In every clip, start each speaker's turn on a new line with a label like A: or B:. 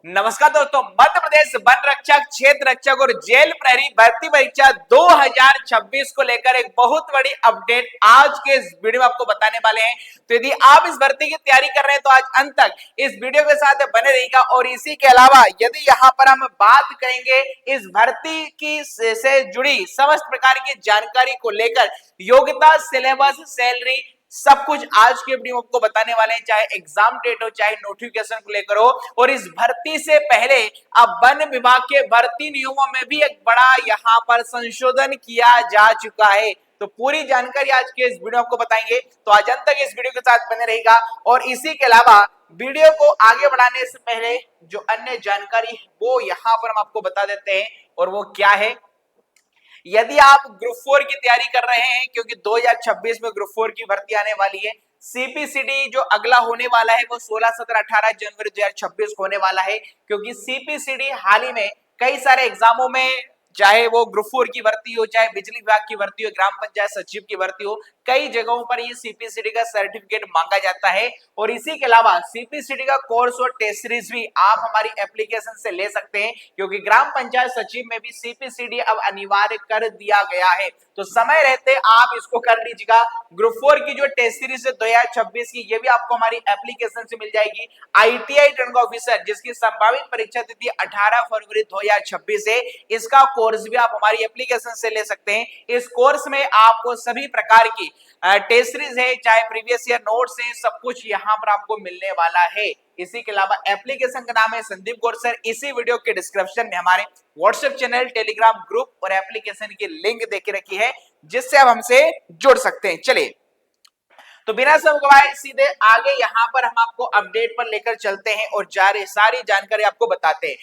A: नमस्कार दोस्तों, मध्य प्रदेश वन रक्षक, क्षेत्र रक्षक और जेल प्रहरी भर्ती परीक्षा 2026 को लेकर एक बहुत बड़ी अपडेट आज के इस वीडियो में आपको बताने वाले हैं। तो यदि आप इस भर्ती की तैयारी कर रहे हैं तो आज अंत तक इस वीडियो के साथ बने रहिएगा। और इसी के अलावा यदि यहाँ पर हम बात करेंगे इस भर्ती की से जुड़ी समस्त प्रकार की जानकारी को लेकर, योग्यता, सिलेबस, सैलरी, सब कुछ आज के वीडियो में आपको बताने वाले हैं, चाहे एग्जाम डेट हो, चाहे नोटिफिकेशन को लेकर हो। और इस भर्ती से पहले अब वन विभाग के भर्ती नियमों में भी एक बड़ा यहाँ पर संशोधन किया जा चुका है। तो पूरी जानकारी आज के इस वीडियो में आपको बताएंगे, तो आज अंत तक इस वीडियो के साथ बने रहेगा। और इसी के अलावा वीडियो को आगे बढ़ाने से पहले जो अन्य जानकारी वो यहाँ पर हम आपको बता देते हैं, और वो क्या है। यदि आप ग्रुप 4 की तैयारी कर रहे हैं, क्योंकि 2026 में ग्रुप 4 की भर्ती आने वाली है, सीपीसीडी जो अगला होने वाला है वो 16, 17, 18 जनवरी 2026 को होने वाला है। क्योंकि सीपीसीडी हाल ही में कई सारे एग्जामों में, चाहे वो ग्रुप 4 की भर्ती हो, चाहे बिजली विभाग की भर्ती हो, ग्राम पंचायत सचिव की भर्ती हो, कई जगहों पर ये सीपीसीडी का सर्टिफिकेट मांगा जाता है। और इसी के अलावा सीपीसीडी का कोर्स और टेस्ट सीरीज भी आप हमारी एप्लीकेशन से ले सकते हैं, क्योंकि ग्राम पंचायत सचिव में भी सीपीसीडी अब अनिवार्य कर दिया गया है। तो समय रहते आप इसको कर लीजिएगा। ग्रुप 4 की जो टेस्ट सीरीज है 2026 की, ये भी आपको हमारी एप्लीकेशन से मिल जाएगी। आईटीआई ट्रेनिंग ऑफिसर जिसकी संभावित परीक्षा तिथि 18 फरवरी 2026 है, इसका कोर्स भी आप हमारी एप्लीकेशन से ले सकते हैं। इस कोर्स में आपको सभी प्रकार की टेस्ट सीरीज है, चाहे प्रीवियस ईयर नोट्स है, सब कुछ यहाँ पर आपको मिलने वाला है। इसी के अलावा एप्लीकेशन का नाम है संदीप गौर सर। इसी वीडियो के डिस्क्रिप्शन में हमारे व्हाट्सएप चैनल, टेलीग्राम ग्रुप और एप्लीकेशन की लिंक देके रखी है, जिससे आप हमसे जुड़ सकते हैं। चलिए, तो बिना समय गवाए सीधे आगे यहाँ पर हम आपको अपडेट पर लेकर चलते हैं और सारी जानकारी आपको बताते हैं।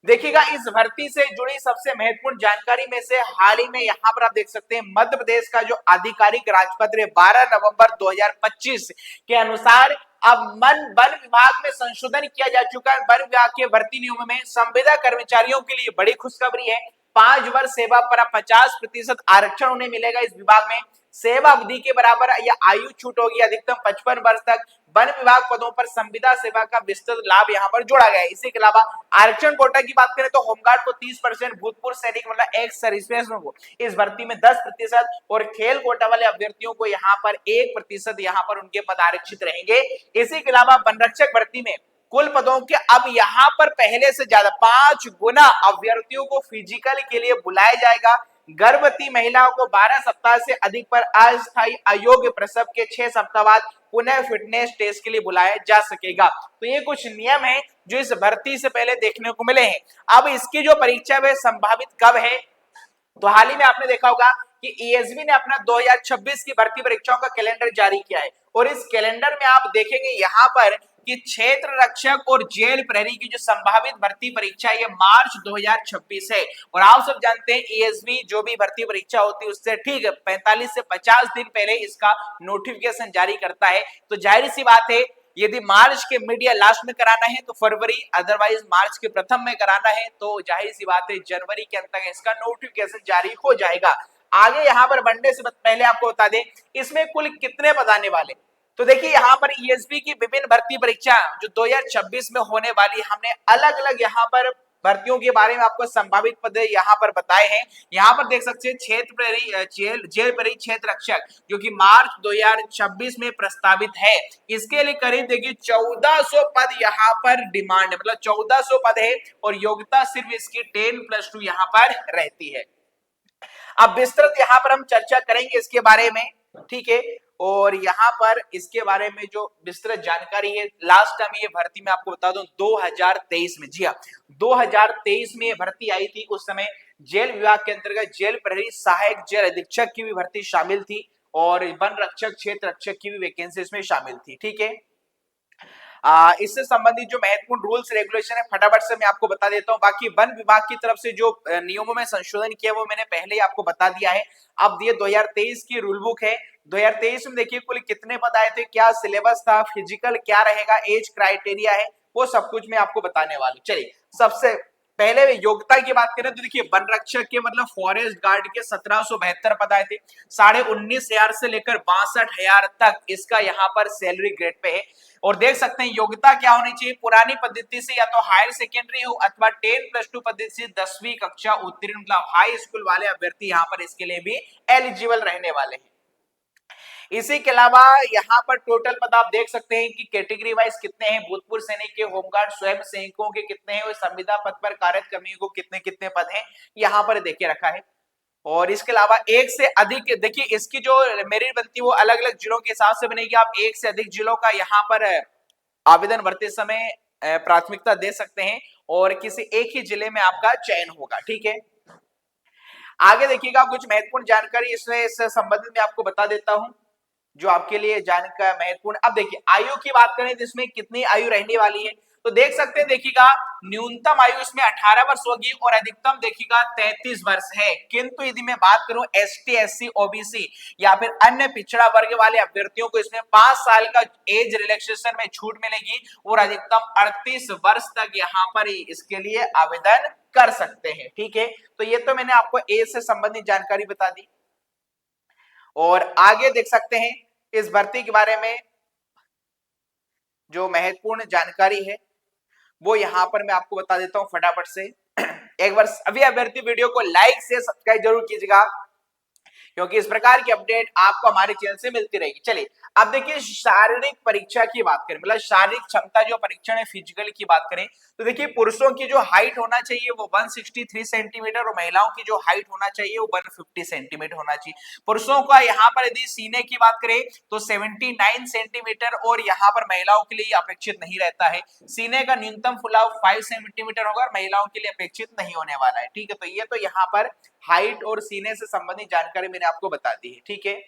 A: देखिएगा, इस भर्ती से जुड़ी सबसे महत्वपूर्ण जानकारी में से हाल ही में यहाँ पर आप देख सकते हैं, मध्य प्रदेश का जो आधिकारिक राजपत्र 12 नवंबर 2025 के अनुसार अब वन विभाग में संशोधन किया जा चुका है। वन विभाग के भर्ती नियमों में संविदा कर्मचारियों के लिए बड़ी खुशखबरी है। 5 वर्ष सेवा पर 50% आरक्षण उन्हें मिलेगा। इस विभाग में सेवा अवधि के बराबर या आयु छूट होगी अधिकतम 55 वर्ष तक। वन विभाग पदों पर संविदा सेवा का विस्तृत लाभ यहाँ पर जोड़ा गया है। इसी के अलावा आरक्षण कोटा की बात करें तो होमगार्ड को 30%, भूतपूर्व सैनिक मतलब एक्स सर्विसमैन को इस भर्ती में 10% और खेल कोटा वाले अभ्यर्थियों को यहाँ पर 1% यहाँ पर उनके पद आरक्षित रहेंगे। इसी के अलावा वन रक्षक भर्ती में कुल पदों के अब यहाँ पर पहले से ज्यादा 5 गुना अभ्यर्थियों को फिजिकल के लिए बुलाया जाएगा। गर्भवती महिलाओं को 12 सप्ताह से अधिक पर अस्थायी अयोग्य प्रसव के 6 सप्ताह बाद पुनः फिटनेस टेस्ट के लिए बुलाया जा सकेगा। तो ये कुछ नियम है जो इस भर्ती से पहले देखने को मिले हैं। अब इसकी जो परीक्षा है संभावित कब है, तो हाल ही में आपने देखा होगा कि ईएसबी ने अपना 2026 की भर्ती परीक्षाओं का कैलेंडर जारी किया है। और इस कैलेंडर में आप देखेंगे यहाँ पर कि क्षेत्र रक्षक और जेल प्रहरी की जो संभावित भर्ती परीक्षा है ये मार्च 2026 है। और आप सब जानते हैं ईएसबी जो भी भर्ती परीक्षा होती है उससे ठीक 45 से 50 दिन पहले इसका नोटिफिकेशन जारी करता है। तो जाहिर सी बात है, यदि मार्च के मिड या लास्ट में कराना है तो फरवरी, अदरवाइज मार्च के प्रथम में कराना है तो जाहिर सी बात है जनवरी के अंत तक इसका नोटिफिकेशन जारी हो जाएगा। आगे यहाँ पर बढ़ने से पहले आपको बता दें इसमें कुल कितने पद आने वाले। तो देखिए, यहाँ पर ईएसबी की विभिन्न भर्ती परीक्षा जो 2026 में होने वाली, हमने अलग अलग यहाँ पर भर्तियों के बारे में आपको संभावित पद यहाँ पर बताए हैं। यहाँ पर देख सकते हैं क्षेत्र प्रहरी, जेल प्रहरी, क्षेत्र रक्षक जो कि मार्च 2026 में प्रस्तावित है। इसके लिए करीब देखिए 1400 पद यहाँ पर डिमांड है, मतलब 1400 पद है और योग्यता सिर्फ इसकी 10+2 यहाँ पर रहती है। अब विस्तृत यहाँ पर हम चर्चा करेंगे इसके बारे में, ठीक है। और यहाँ पर इसके बारे में जो विस्तृत जानकारी है, लास्ट टाइम ये भर्ती मैं आपको बता दूं 2023 में, जी हाँ 2023 में ये भर्ती आई थी। उस समय जेल विभाग के अंतर्गत जेल प्रहरी, सहायक जेल अधीक्षक की भी भर्ती शामिल थी और वन रक्षक, क्षेत्र रक्षक की भी वैकेंसी इसमें शामिल थी, ठीक है। इससे संबंधित जो महत्वपूर्ण रूल्स रेगुलेशन है फटाफट से मैं आपको बता देता हूं। बाकी वन विभाग की तरफ से जो नियमों में संशोधन किया वो मैंने पहले ही आपको बता दिया है। अब ये 2023 की रूल बुक है। 2023 में देखिए कुल कितने पद आए थे, क्या सिलेबस था, फिजिकल क्या रहेगा, एज क्राइटेरिया है, वो सब कुछ मैं आपको बताने वाला हूं। चलिए, सबसे पहले योग्यता की बात करें तो देखिए वन रक्षक के मतलब फॉरेस्ट गार्ड के 1772 पद आए थे, 19,500 से लेकर 62,000 तक इसका यहाँ पर सैलरी ग्रेड पे है। और देख सकते हैं योग्यता क्या होनी चाहिए, पुरानी पद्धति से या तो हायर सेकेंडरी हो अथवा 10+2 पद्धति से 10वीं कक्षा उत्तीर्ण मतलब हाई स्कूल वाले अभ्यर्थी यहाँ पर इसके लिए भी एलिजिबल रहने वाले हैं। इसी के अलावा यहाँ पर टोटल पद आप देख सकते हैं कि कैटेगरी वाइज कितने हैं, भूतपूर्व सैनिक के, होमगार्ड स्वयं सैनिकों के कितने हैं और संविदा पद पर कार्यरत कर्मियों को कितने कितने पद हैं यहाँ पर देखिए रखा है। और इसके अलावा एक से अधिक देखिए इसकी जो मेरिट बनती है वो अलग अलग जिलों के हिसाब से बनेगी। आप एक से अधिक जिलों का यहाँ पर आवेदन भरते समय प्राथमिकता दे सकते हैं और किसी एक ही जिले में आपका चयन होगा, ठीक है। आगे देखिएगा कुछ महत्वपूर्ण जानकारी इसमें इससे संबंधित मैं आपको बता देता हूं जो आपके लिए जानकर महत्वपूर्ण। अब देखिए आयु की बात करें तो इसमें कितनी आयु रहने वाली है तो देख सकते हैं, देखिएगा न्यूनतम आयु इसमें 18 वर्ष होगी और अधिकतम देखिएगा 33 वर्ष है। किंतु यदि मैं बात करूं एसटी, एससी, ओबीसी या फिर अन्य पिछड़ा वर्ग वाले अभ्यर्थियों को इसमें 5 साल का एज रिलैक्सेशन में छूट मिलेगी और अधिकतम 38 वर्ष तक यहाँ पर इसके लिए आवेदन कर सकते हैं, ठीक है। तो ये तो मैंने आपको एज से संबंधित जानकारी बता दी। और आगे देख सकते हैं इस भर्ती के बारे में जो महत्वपूर्ण जानकारी है वो यहां पर मैं आपको बता देता हूं फटाफट से। एक बार अभी अभ्यर्थी वीडियो को लाइक से सब्सक्राइब जरूर कीजिएगा क्योंकि इस प्रकार की अपडेट आपको हमारे चैनल से मिलती रहेगी। चलिए अब देखिए शारीरिक परीक्षा की बात करें, मतलब शारीरिक क्षमता जो परीक्षण है फिजिकल की बात करें तो देखिए पुरुषों की जो हाइट होना चाहिए वो 163 सेंटीमीटर और महिलाओं की जो हाइट होना चाहिए वो 150 सेंटीमीटर होना चाहिए। पुरुषों का यहाँ पर यदि सीने की बात करें तो 79 सेंटीमीटर और यहाँ पर महिलाओं के लिए अपेक्षित नहीं रहता है। सीने का न्यूनतम फुलाव 5 सेंटीमीटर होगा और महिलाओं के लिए अपेक्षित नहीं होने वाला है, ठीक है। तो ये तो यहाँ पर हाइट और सीने से संबंधित जानकारी मैंने आपको बता दी है, ठीक है।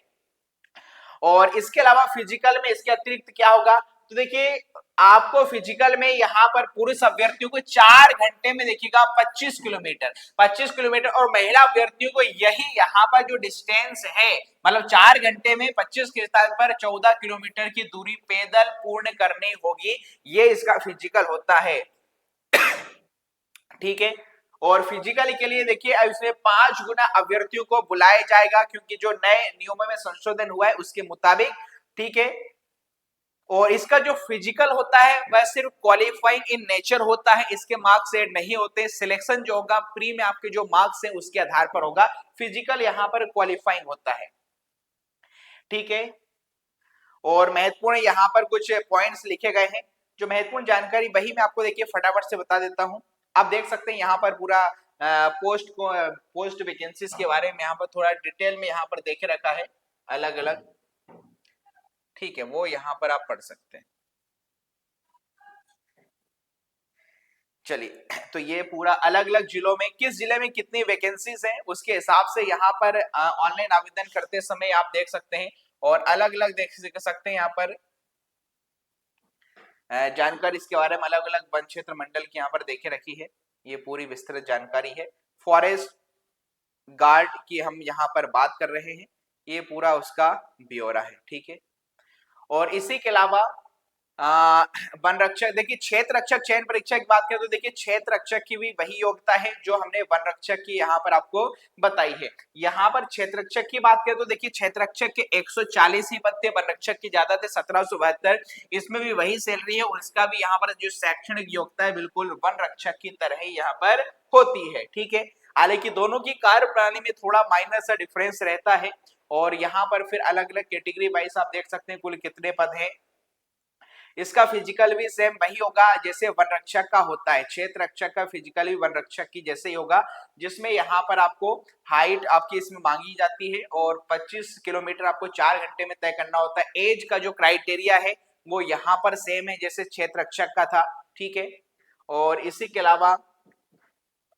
A: और इसके अलावा फिजिकल में इसके अतिरिक्त क्या होगा तो देखिए आपको फिजिकल में यहाँ पर पुरुष अभ्यर्थियों को 4 घंटे में देखिएगा 25 किलोमीटर और महिला अभ्यर्थियों को यही यहाँ पर जो डिस्टेंस है मतलब 4 घंटे में 25 के स्थान पर 14 किलोमीटर की दूरी पैदल पूर्ण करनी होगी, ये इसका फिजिकल होता है, ठीक है। और फिजिकल के लिए देखिए इसमें 5 गुना अभ्यर्थियों को बुलाया जाएगा क्योंकि जो नए नियमों में संशोधन हुआ है उसके मुताबिक, ठीक है। और इसका जो फिजिकल होता है वह सिर्फ क्वालिफाइंग इन नेचर होता है, इसके मार्क्स ऐड नहीं होते। सिलेक्शन जो होगा प्री में आपके जो मार्क्स है उसके आधार पर होगा, फिजिकल यहाँ पर क्वालिफाइंग होता है, ठीक है। और महत्वपूर्ण यहाँ पर कुछ पॉइंट्स लिखे गए हैं जो महत्वपूर्ण जानकारी वही मैं आपको देखिए फटाफट से बता देता हूं। आप देख सकते हैं यहाँ पर पूरा पोस्ट वैकेंसीज के बारे में यहाँ पर थोड़ा डिटेल में यहाँ पर देखे रखा है अलग अलग, ठीक है, वो यहाँ पर आप पढ़ सकते हैं। चलिए तो ये पूरा अलग अलग जिलों में किस जिले में कितनी वैकेंसीज हैं उसके हिसाब से यहाँ पर ऑनलाइन आवेदन करते समय आप देख सकते हैं और अलग अलग देख सकते हैं यहाँ पर जानकारी इसके बारे में अलग अलग वन क्षेत्र मंडल की यहाँ पर देखे रखी है, ये पूरी विस्तृत जानकारी है। फॉरेस्ट गार्ड की हम यहाँ पर बात कर रहे हैं, ये पूरा उसका ब्यौरा है, ठीक है। और इसी के अलावा वन रक्षक देखिए क्षेत्र रक्षक चयन परीक्षा की बात करें तो देखिए क्षेत्र रक्षक की भी वही योग्यता है जो हमने वन रक्षक की यहाँ पर आपको बताई है। यहाँ पर क्षेत्र रक्षक की बात करें तो देखिए क्षेत्र रक्षक के 140 ही पद थे, वन रक्षक की ज्यादा थे 1772, इसमें भी वही सैलरी है और इसका भी यहाँ पर जो शैक्षणिक योग्यता है बिल्कुल वन रक्षक की तरह ही यहाँ पर होती है, ठीक है। हालांकि दोनों की कार्य प्रणाली में थोड़ा माइनर सा डिफरेंस रहता है और यहाँ पर फिर अलग अलग कैटेगरी वाइज आप देख सकते हैं कुल कितने पद हैं। इसका फिजिकल भी सेम वही होगा जैसे वन रक्षक का होता है, क्षेत्र रक्षक का फिजिकल भी वन रक्षक की जैसे ही होगा, जिसमें यहाँ पर आपको हाइट आपकी इसमें मांगी जाती है और 25 किलोमीटर आपको 4 घंटे में तय करना होता है। एज का जो क्राइटेरिया है वो यहाँ पर सेम है जैसे क्षेत्र रक्षक का था, ठीक है। और इसी के अलावा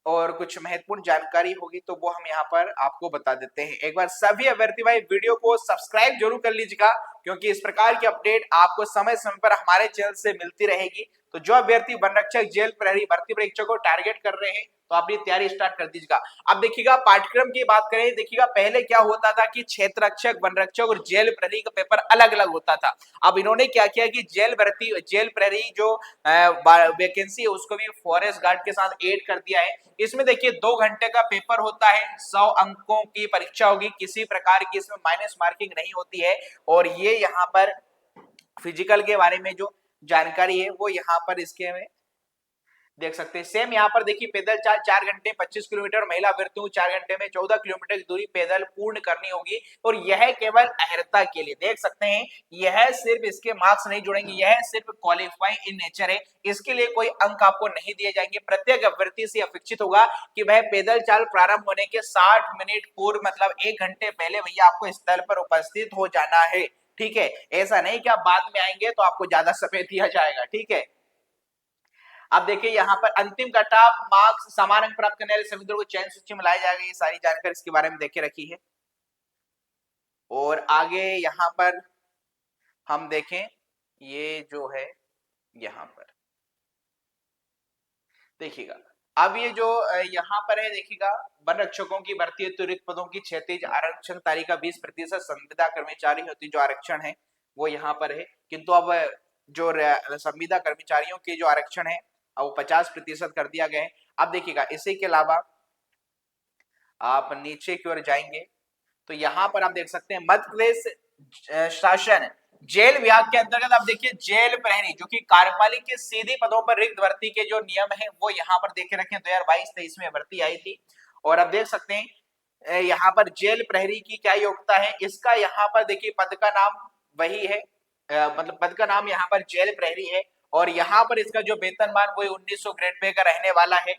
A: और कुछ महत्वपूर्ण जानकारी होगी तो वो हम यहाँ पर आपको बता देते हैं। एक बार सभी अभ्यर्थी भाई वीडियो को सब्सक्राइब जरूर कर लीजिएगा क्योंकि इस प्रकार की अपडेट आपको समय समय पर हमारे चैनल से मिलती रहेगी। तो तो जो अभ्यर्थी वन रक्षक जेल प्रहरी भर्ती परीक्षा को टारगेट कर रहे हैं तो अपनी तैयारी स्टार्ट कर दीजिएगा। अब देखिएगा पाठ्यक्रम की बात करें, देखिएगा पहले क्या होता था कि क्षेत्र रक्षक, वन रक्षक और जेल प्रहरी का पेपर अलग अलग होता था। अब इन्होंने क्या किया कि जेल भर्ती, जेल प्रहरी जो वैकेंसी है उसको भी फॉरेस्ट गार्ड के साथ ऐड कर दिया है। इसमें देखिए 2 घंटे का पेपर होता है, 100 अंकों की परीक्षा होगी, किसी प्रकार की इसमें माइनस मार्किंग नहीं होती है। और ये यहाँ पर फिजिकल के बारे में जो जानकारी है वो यहाँ पर इसके में देख सकते हैं। सेम यहाँ पर देखिए पैदल 4 घंटे 25 किलोमीटर, महिला अभ्यर्थियों को 4 घंटे में 14 किलोमीटर की दूरी पैदल पूर्ण करनी होगी। और यह केवल अहर्ता के लिए, देख सकते हैं यह सिर्फ इसके मार्क्स नहीं जुड़ेंगे, यह सिर्फ क्वालिफाइंग इन नेचर है, इसके लिए कोई अंक आपको नहीं दिए जाएंगे। प्रत्येक अभ्यर्थी से अपेक्षित होगा कि वह पैदल चाल प्रारंभ होने के 60 मिनट पूर्व, मतलब 1 घंटे पहले भैया आपको स्थल पर उपस्थित हो जाना है। ठीक है, ऐसा नहीं कि आप बाद में आएंगे तो आपको ज्यादा समय दिया जाएगा। ठीक है, अब देखिए यहाँ पर अंतिम कटाव मार्क्स समान अंक प्राप्त करने वाले सभी को चयन सूची में लाया जाएगा। ये सारी जानकारी इसके बारे में देखे रखी है। और आगे यहाँ पर हम देखें, ये जो है यहाँ पर देखिएगा, अब ये जो यहाँ पर है देखिएगा, वन रक्षकों की भर्ती हेतु रिक्त पदों की क्षैतिज आरक्षण तारीख का 20% संविदा कर्मचारी होती जो आरक्षण है वो यहाँ पर है। किंतु अब जो संविदा कर्मचारियों के जो आरक्षण है अब वो 50% कर दिया गया है। अब देखिएगा इसी के अलावा आप नीचे की ओर जाएंगे तो यहाँ पर आप देख सकते हैं मध्य प्रदेश शासन जेल विभाग के अंतर्गत आप देखिए जेल प्रहरी जो कि कार्यपालिक के सीधे पदों पर रिक्त भर्ती के जो नियम है वो यहाँ पर देखे रखे 2022-23 में भर्ती आई थी। और अब देख सकते हैं यहाँ पर जेल प्रहरी की क्या योग्यता है, इसका यहाँ पर देखिए पद का नाम वही है, मतलब पद का नाम यहाँ पर जेल प्रहरी है। और यहाँ पर इसका जो वेतनमान वो 1900 ग्रेड पे का रहने वाला है।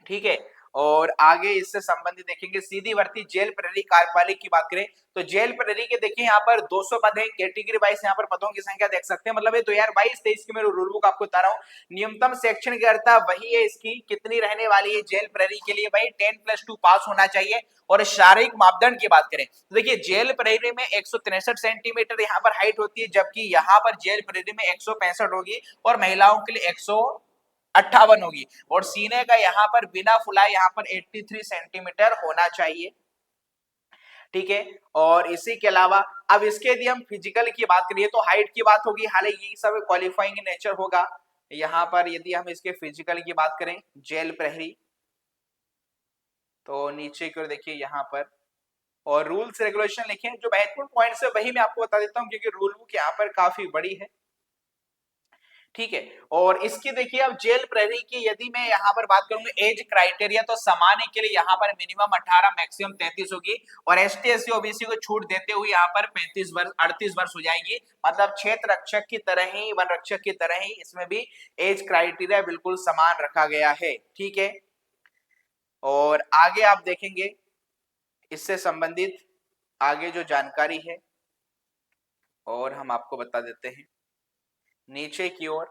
A: ठीक है, और आगे इससे संबंधित देखेंगे सीधी भर्ती जेल प्रहरी कार्यपालिक की बात करें तो जेल प्रहरी के देखिए यहाँ पर 200 पद है, कैटेगरी वाइज यहाँ पर पदों की संख्या देख सकते हैं। मतलब ये 2022-23 की मैं रूल बुक आपको बता रहा हूँ। न्यूनतम शैक्षणिक अर्हता वही है, इसकी कितनी रहने वाली है जेल प्रहरी के लिए भाई 10+2 पास होना चाहिए। और शारीरिक मापदंड की बात करें तो देखिए जेल प्रहरी में 163 सेंटीमीटर यहाँ पर हाइट होती है, जबकि यहाँ पर जेल प्रहरी में 165 होगी और महिलाओं के लिए 158 होगी। और सीने का यहाँ पर बिना फुलाए यहाँ पर 83 सेंटीमीटर होना चाहिए। ठीक है, और इसी के अलावा अब इसके यदि हम फिजिकल की बात करिए तो हाइट की बात होगी, हालांकि ये सब क्वालिफाइंग नेचर होगा। यहाँ पर यदि हम इसके फिजिकल की बात करें जेल प्रहरी तो नीचे की ओर देखिए यहाँ पर और रूल्स रेगुलेशन लिखे, जो महत्वपूर्ण पॉइंट्स है वही मैं आपको बता देता हूँ क्योंकि रूल बुक यहाँ पर काफी बड़ी है। ठीक है, और इसकी देखिए अब जेल प्रहरी की यदि मैं यहाँ पर बात करूंगा एज क्राइटेरिया तो सामान्य के लिए यहाँ पर मिनिमम 18 मैक्सिमम 33 होगी और एसटी एससी ओबीसी को छूट देते हुए यहाँ पर 35 वर्ष 38 वर्ष हो जाएगी। मतलब क्षेत्र रक्षक की तरह ही वन रक्षक की तरह ही इसमें भी एज क्राइटेरिया बिल्कुल समान रखा गया है। ठीक है, और आगे आप देखेंगे इससे संबंधित आगे जो जानकारी है और हम आपको बता देते हैं नीचे की ओर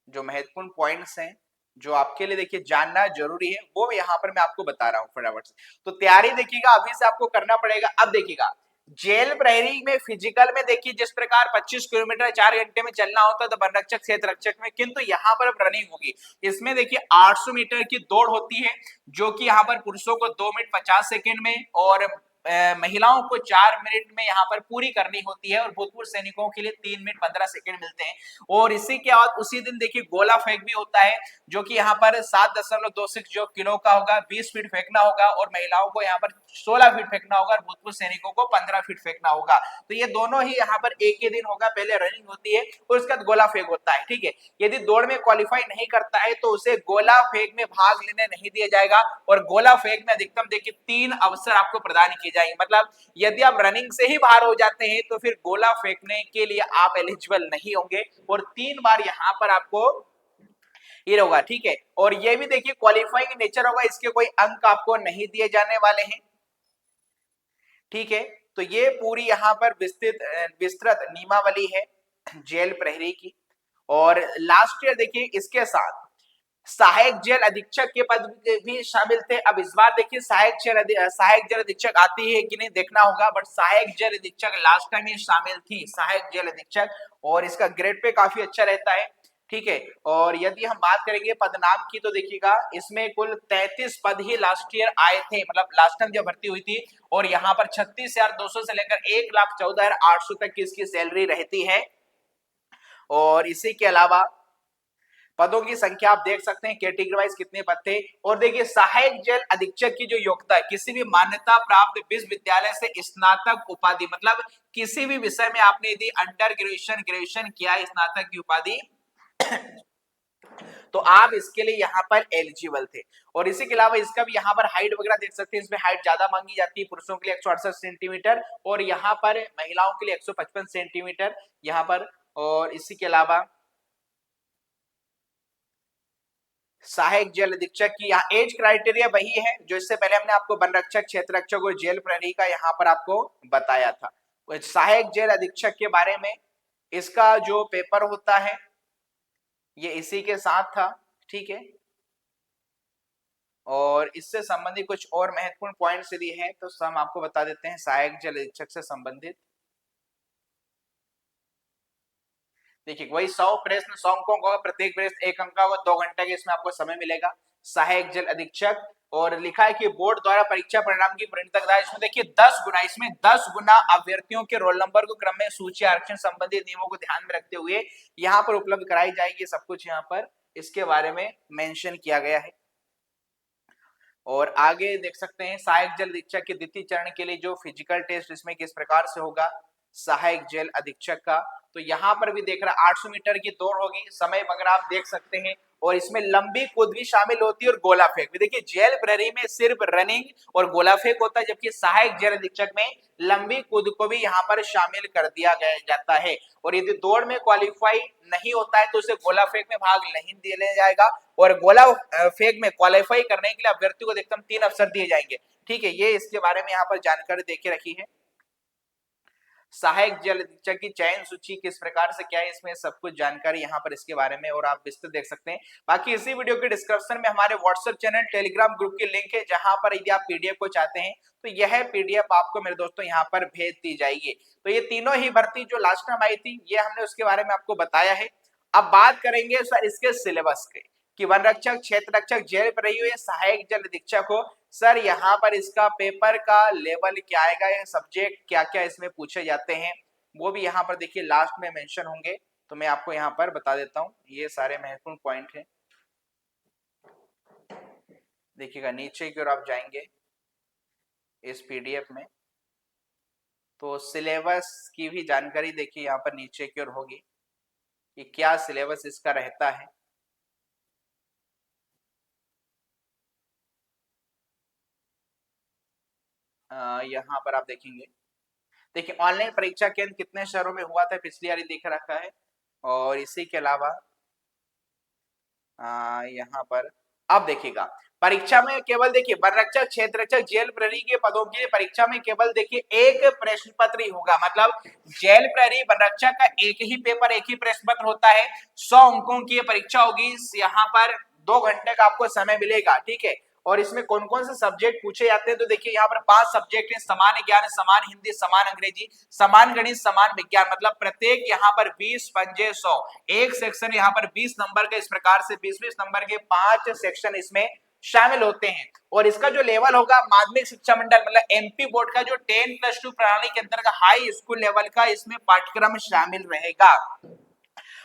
A: जो महत्वपूर्ण पॉइंट्स हैं जो आपके लिए देखिए जानना जरूरी है वो यहाँ पर मैं आपको बता रहा हूँ फटाफट से। तो तैयारी देखिएगा अभी से आपको करना पड़ेगा। अब देखिएगा जेल प्रहरी में फिजिकल में देखिए जिस प्रकार 25 किलोमीटर 4 घंटे में चलना होता है तो वन रक्षक क्षेत्र रक्षक में, किंतु यहाँ पर अब रनिंग होगी। इसमें देखिए 800 मीटर की दौड़ होती है जो कि यहाँ पर पुरुषों को 2 मिनट 50 सेकेंड में और महिलाओं को 4 मिनट में यहाँ पर पूरी करनी होती है और भूतपूर्व सैनिकों के लिए 3 मिनट 15 सेकेंड मिलते हैं। और इसी के बाद उसी दिन देखिए गोला फेंक भी होता है जो कि यहाँ पर 7.26 जो किलो का होगा, 20 फीट फेंकना होगा और महिलाओं को यहाँ पर 16 फीट फेंकना होगा और भूतपूर्व सैनिकों को 15 फीट फेंकना होगा। तो ये दोनों ही यहाँ पर एक ही दिन होगा, पहले रनिंग होती है और उसके बाद गोला फेंक होता है। ठीक है, यदि दौड़ में क्वालिफाई नहीं करता है तो उसे गोला फेंक में भाग लेने नहीं दिया जाएगा और गोला फेंक में अधिकतम देखिए 3 अवसर आपको प्रदान किए जाएंगे। मतलब यदि आप रनिंग से ही बाहर हो जाते हैं तो फिर गोला फेंकने के लिए आप एलिजिबल नहीं होंगे और 3 बार यहाँ पर आपको ये होगा। ठीक है, और ये भी देखिए क्वालिफाइंग नेचर होगा, इसके कोई अंक आपको नहीं दिए जाने वाले हैं। ठीक है, तो ये पूरी यहाँ पर विस्तृत नियमावली है जेल प्रहरी की। और लास्ट ईयर देखिए इसके साथ सहायक जेल अधीक्षक के पद भी शामिल थे। अब इस बार देखिए सहायक जेल अधीक्षक आती है कि नहीं देखना होगा, बट सहायक जेल अधीक्षक लास्ट टाइम ये शामिल थी, सहायक जेल अधीक्षक, और इसका ग्रेड पे काफी अच्छा रहता है। ठीक है। और यदि हम बात करेंगे पदनाम की तो देखिएगा इसमें कुल 33 पद ही लास्ट ईयर आए थे, मतलब लास्ट टाइम जब भर्ती हुई थी। और यहाँ पर 36,200 से लेकर 1,14,800 तक की इसकी सैलरी रहती है। और इसी के अलावा पदों की संख्या आप देख सकते हैं कैटेगरी वाइज कितने पद थे। और देखिए सहायक जेल अधीक्षक की जो योग्यता है, किसी भी मान्यता प्राप्त विश्वविद्यालय से स्नातक उपाधि, मतलब किसी भी विषय में आपने यदि अंडर ग्रेजुएशन ग्रेजुएशन किया है, स्नातक की उपाधि तो आप इसके लिए यहाँ पर एलिजिबल थे। और इसी के अलावा इसका भी यहाँ पर हाइट वगैरह देख सकते हैं, इसमें हाइट ज्यादा मांगी जाती है, पुरुषों के लिए 168 सेंटीमीटर और यहाँ पर महिलाओं के लिए 155 सेंटीमीटर यहाँ पर। और इसी के अलावा सहायक जेल अधीक्षक की यहाँ एज क्राइटेरिया वही है जो इससे पहले हमने आपको वन रक्षक, क्षेत्र रक्षक और जेल प्रहरी का यहाँ पर आपको बताया था। सहायक जेल अधीक्षक के बारे में इसका जो पेपर होता है ये इसी के साथ था, ठीक है। और इससे संबंधित कुछ और महत्वपूर्ण पॉइंट्स यदि हैं तो हम आपको बता देते हैं सहायक जेल अधीक्षक से संबंधित। देखिए वही 100 प्रश्न 100 अंकों का, प्रत्येक प्रश्न 1 अंक का होगा, 2 घंटे के इसमें आपको समय मिलेगा। सहायक जेल अधीक्षक और लिखा है कि बोर्ड द्वारा परीक्षा परिणाम की प्रिंटकता, इसमें देखिए 10 गुना, इसमें 10 गुना अभ्यर्थियों के रोल नंबर को क्रम में सूची आरक्षण संबंधित नियमों को ध्यान में रखते हुए यहाँ पर उपलब्ध कराई जाएगी। सब कुछ यहाँ पर इसके बारे में मेंशन किया गया है। और आगे देख सकते हैं सहायक जेल अधीक्षक के द्वितीय चरण के लिए जो फिजिकल टेस्ट इसमें किस प्रकार से होगा सहायक जेल अधीक्षक का, तो यहाँ पर भी देख रहा 800 मीटर की दौड़ होगी, समय वगैरह आप देख सकते हैं। और इसमें लंबी कूद भी शामिल होती है और गोला फेंक भी। देखिए जेल प्रहरी में सिर्फ रनिंग और गोला फेंक होता है, जबकि सहायक जेल अधीक्षक में लंबी कूद को भी यहाँ पर शामिल कर दिया गया जाता है। और यदि दौड़ में क्वालिफाई नहीं होता है तो उसे गोला फेंक में भाग नहीं दिया जाएगा। और गोला फेंक में क्वालिफाई करने के लिए अभ्यर्थी को अधिकतम 3 अवसर दिए जाएंगे, ठीक है। ये इसके बारे में यहाँ पर जानकारी देके रखी है। सहायक जेल अधीक्षक की चयन सूची किस प्रकार से क्या है, इसमें सब कुछ जानकारी यहाँ पर इसके बारे में और आप विस्तृत देख सकते हैं। बाकी इसी वीडियो के डिस्क्रिप्शन में हमारे व्हाट्सएप चैनल, टेलीग्राम ग्रुप की लिंक है, जहां पर यदि आप पीडीएफ को चाहते हैं तो यह पीडीएफ आपको मेरे दोस्तों यहाँ पर भेज दी जाएगी। तो ये तीनों ही भर्ती जो लास्ट टाइम आई थी ये हमने उसके बारे में आपको बताया है। अब बात करेंगे सर इसके सिलेबस के कि वन रक्षक, क्षेत्र रक्षक, जेल प्रहरी हो या सहायक जेल अधीक्षक हो, सर यहाँ पर इसका पेपर का लेवल क्या आएगा, ये सब्जेक्ट क्या क्या इसमें पूछे जाते हैं वो भी यहाँ पर देखिए लास्ट में मेंशन होंगे। तो मैं आपको यहाँ पर बता देता हूँ, ये सारे महत्वपूर्ण पॉइंट हैं। देखिएगा नीचे की ओर आप जाएंगे इस पीडीएफ में तो सिलेबस की भी जानकारी देखिए यहाँ पर नीचे की ओर होगी कि क्या सिलेबस इसका रहता है। यहाँ पर आप देखेंगे, देखिए ऑनलाइन परीक्षा केंद्र कितने शहरों में हुआ था पिछली बार देख रखा है। और इसी के अलावा यहाँ पर अब देखिएगा परीक्षा में केवल देखिए वन रक्षक, क्षेत्र रक्षक, जेल प्रहरी के पदों के लिए परीक्षा में केवल देखिए एक प्रश्न पत्र ही होगा। मतलब जेल प्रहरी वन रक्षक का एक ही पेपर, एक ही प्रश्न पत्र होता है। 100 अंकों की परीक्षा होगी, यहाँ पर 2 घंटे का आपको समय मिलेगा, ठीक है। और इसमें कौन कौन से सब्जेक्ट पूछे जाते हैं तो देखिए यहाँ पर 5 सब्जेक्ट हैं, समान ज्ञान, समान हिंदी, समान अंग्रेजी, समान गणित, समान विज्ञान। मतलब प्रत्येक यहाँ पर 20 पंजे 100, एक सेक्शन यहाँ पर 20 नंबर का, इस प्रकार से 20-20 नंबर के 5 सेक्शन इसमें शामिल होते हैं। और इसका जो लेवल होगा माध्यमिक शिक्षा मंडल मतलब एमपी बोर्ड का जो 10+2 प्रणाली के अंतर्गत हाई स्कूल लेवल का इसमें पाठ्यक्रम शामिल रहेगा।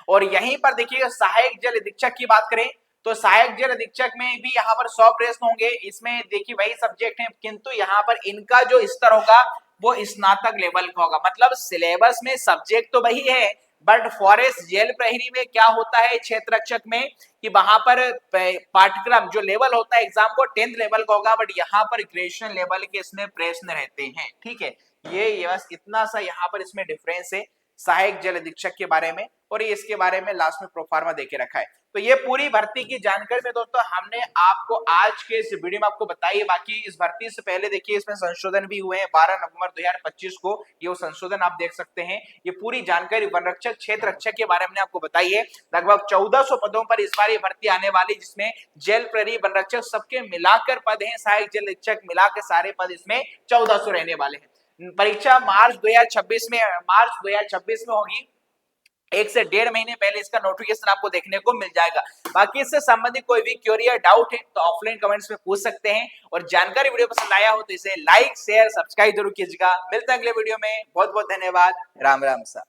A: और यहीं पर देखिए सहायक जेल अधीक्षक की बात करें तो सहायक जेल अधीक्षक में भी यहाँ पर 100 प्रश्न होंगे। इसमें देखिए वही सब्जेक्ट हैं, किंतु यहाँ पर इनका जो स्तर होगा वो स्नातक लेवल का होगा। मतलब सिलेबस में सब्जेक्ट तो वही है, बट फॉरेस्ट जेल प्रहरी में क्या होता है क्षेत्र रक्षक में कि वहां पर पाठ्यक्रम जो लेवल होता है एग्जाम को 10th लेवल का होगा, बट यहाँ पर ग्रेजुएशन लेवल के इसमें प्रश्न रहते हैं, ठीक है। ये बस इतना सा यहाँ पर इसमें डिफरेंस है सहायक जेल अधीक्षक के बारे में। और ये इसके बारे में लास्ट में प्रोफार्मा देके रखा है। तो ये पूरी भर्ती की जानकारी में दोस्तों हमने आपको आज के इस वीडियो में आपको बताई है। बाकी इस भर्ती से पहले देखिए इसमें संशोधन भी हुए हैं 12 नवंबर 2025 को, ये संशोधन आप देख सकते हैं। ये पूरी जानकारी वन रक्षक, क्षेत्र रक्षक के बारे में आपको बताई है। लगभग 1400 पदों पर इस बार ये भर्ती आने वाली, जिसमें जेल प्रहरी, वन रक्षक सबके मिलाकर पद है, सहायक जेल अधीक्षक मिलाकर सारे पद इसमें 1400 रहने वाले हैं। परीक्षा मार्च 2026 में होगी। 1 से 1.5 महीने पहले इसका नोटिफिकेशन आपको देखने को मिल जाएगा। बाकी इससे संबंधित कोई भी क्वेरी या डाउट है तो ऑफलाइन कमेंट्स में पूछ सकते हैं। और जानकारी वीडियो पसंद आया हो तो इसे लाइक शेयर सब्सक्राइब जरूर कीजिएगा। मिलते हैं अगले वीडियो में। बहुत बहुत धन्यवाद। राम राम सा।